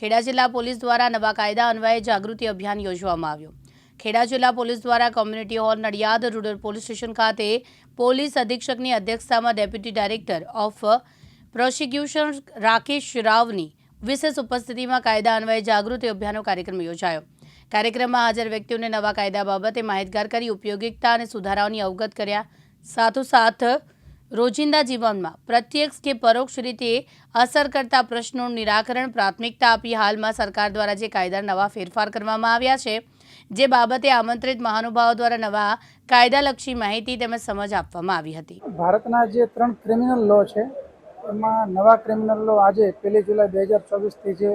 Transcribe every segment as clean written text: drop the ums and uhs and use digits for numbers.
ખેડા જિલ્લા પોલીસ દ્વારા નવા કાયદા અન્વયે જાગૃતિ અભિયાન યોજવામાં આવ્યું। ખેડા જિલ્લા પોલીસ દ્વારા community hall Nadiad rural police station ખાતે પોલીસ અધિક્ષકની અધ્યક્ષતામાં deputy director of prosecution Rakesh રાવની વિશેષ ઉપસ્થિતિમાં કાયદા અન્વયે જાગૃતિ અભિયાનનો કાર્યક્રમ યોજાયો। કાર્યક્રમમાં હાજર વ્યક્તિઓને નવા કાયદા બાબતે માહિતગાર કરી ઉપયોગિકતા અને સુધારાઓની અવગત કર્યા। સાથોસાથ રોજિંદા જીવનમાં પ્રત્યક્ષ કે પરોક્ષ રીતે અસર કરતા પ્રશ્નોનું નિરાકરણ પ્રાથમિકતા આપી હાલમાં સરકાર દ્વારા જે કાયદા નવા ફેરફાર કરવામાં આવ્યા છે, જે બાબતે આમંત્રિત મહાનુભાવો દ્વારા નવા કાયદાલક્ષી માહિતી તેમજ સમજ આપવામાં આવી હતી। ભારતના જે 3 ક્રિમિનલ લો છે એમાં નવા ક્રિમિનલ લો આજે 1 જુલાઈ 2024 થી જે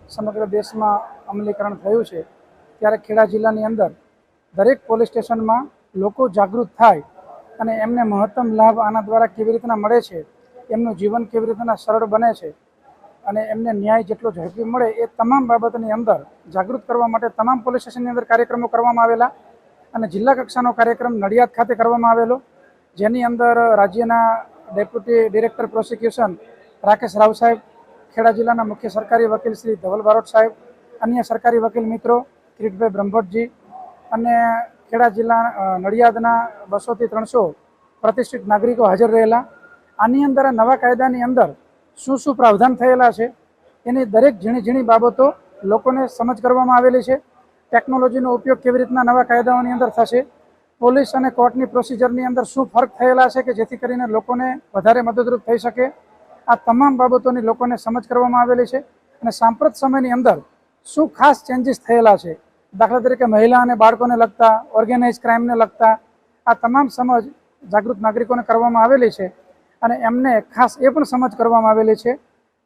સમગ્ર દેશમાં અમલીકરણ થયું છે, ત્યારે ખેડા જિલ્લાની અંદર દરેક પોલીસ સ્ટેશનમાં લોકો જાગૃત થાય અને એમને મહત્તમ લાભ આના દ્વારા કેવી રીતના મળે છે, એમનું જીવન કેવી રીતના સરળ બને છે અને એમને ન્યાય જેટલો ઝડપી મળે એ તમામ બાબતની અંદર જાગૃત કરવા માટે તમામ પોલીસ સ્ટેશનની અંદર કાર્યક્રમો કરવામાં આવેલા અને જિલ્લા કક્ષાનો કાર્યક્રમ નડિયાદ ખાતે કરવામાં આવેલો, જેની અંદર રાજ્યના deputy director prosecution Rakesh Rao સાહેબ, ખેડા જિલ્લાના મુખ્ય સરકારી વકીલ શ્રી ધવલ બારોટ સાહેબ, અન્ય સરકારી વકીલ મિત્રો કિરીટભાઈ બ્રહ્મભટ્ટજી અને ખેડા જિલ્લા નડિયાદના 200 થી 300 પ્રતિષ્ઠિત નાગરિકો હાજર રહેલા। આની અંદર નવા કાયદાની અંદર શું શું પ્રાવધાન થયેલા છે એની દરેક ઝીણી બાબતો લોકોને સમજ કરવામાં આવેલી છે। ટેકનોલોજીનો ઉપયોગ કેવી રીતના નવા કાયદાઓની અંદર થશે, પોલીસ અને કોર્ટની પ્રોસિજરની અંદર શું ફરક થયેલા છે કે જેથી કરીને લોકોને વધારે મદદરૂપ થઈ શકે, આ તમામ બાબતોની લોકોને સમજ કરવામાં આવેલી છે। અને સાંપ્રત સમયની અંદર શું ખાસ ચેન્જીસ થયેલા છે, દાખલા તરીકે મહિલા અને બાળકોને લગતા, ઓર્ગેનાઇઝ ક્રાઇમને લગતા આ તમામ સમજ જાગૃત નાગરિકોને કરવામાં આવેલી છે અને એમને ખાસ એ પણ સમજ કરવામાં આવેલી છે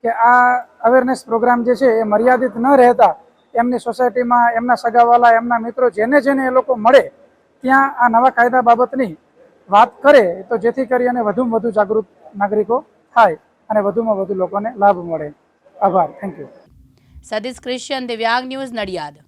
કે આ અવેરનેસ પ્રોગ્રામ જે છે એ મર્યાદિત ન રહેતા એમની સોસાયટીમાં એમના સગાવાલા, એમના મિત્રો જેને એ લોકો મળે ત્યાં આ નવા કાયદા બાબતની વાત કરે તો જેથી કરી અને વધુમાં વધુ જાગૃત નાગરિકો થાય અને વધુમાં વધુ લોકોને લાભ મળે। આભાર, થેન્ક યુ। સતીશ ક્રિશ્ચિયન, દિવ્યાંગ ન્યૂઝ, નડિયાદ।